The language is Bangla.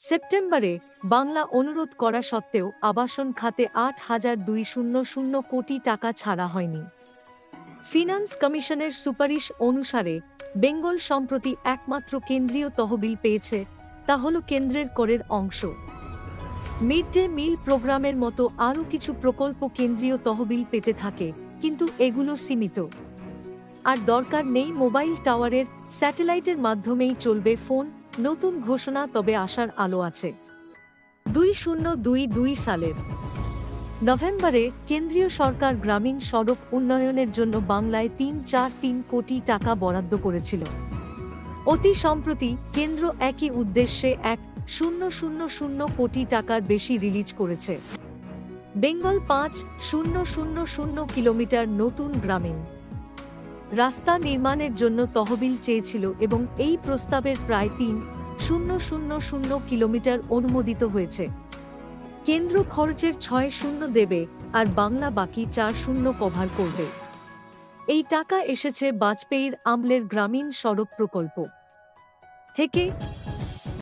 সেপ্টেম্বরে বাংলা অনুরোধ করা সত্ত্বেও আবাসন খাতে ৮,২০০ কোটি টাকা ছাড়া হয়নি। ফিনান্স কমিশনের সুপারিশ অনুসারে বেঙ্গল সম্প্রতি একমাত্র কেন্দ্রীয় তহবিল পেয়েছে, তা হল কেন্দ্রের করের অংশ। মিড ডে মিল প্রোগ্রামের মতো আরও কিছু প্রকল্প কেন্দ্রীয় তহবিল পেতে থাকে, কিন্তু এগুলো সীমিত। আর দরকার নেই মোবাইল টাওয়ারের, স্যাটেলাইটের মাধ্যমেই চলবে ফোন। নতুন ঘোষণা, তবে আশার আলো আছে। 2022 সালের নভেম্বরে কেন্দ্রীয় সরকার গ্রামীণ সড়ক উন্নয়নের জন্য বাংলায় 343 কোটি টাকা বরাদ্দ করেছিল। অতি সম্প্রতি কেন্দ্র একই উদ্দেশ্যে 1,000 কোটি টাকার বেশি রিলিজ করেছে। বেঙ্গল 5,000 কিলোমিটার নতুন গ্রামীণ রাস্তা নির্মাণের জন্য তহবিল চেয়েছিল এবং এই প্রস্তাবের প্রায় 3,000 কিলোমিটার অনুমোদিত হয়েছে। কেন্দ্র খরচের 6 দেবে আর বাংলা বাকি 4 কভার করবে। এই টাকা এসেছে বাজপেয়ীর আমলের গ্রামীণ সড়ক প্রকল্প থেকে।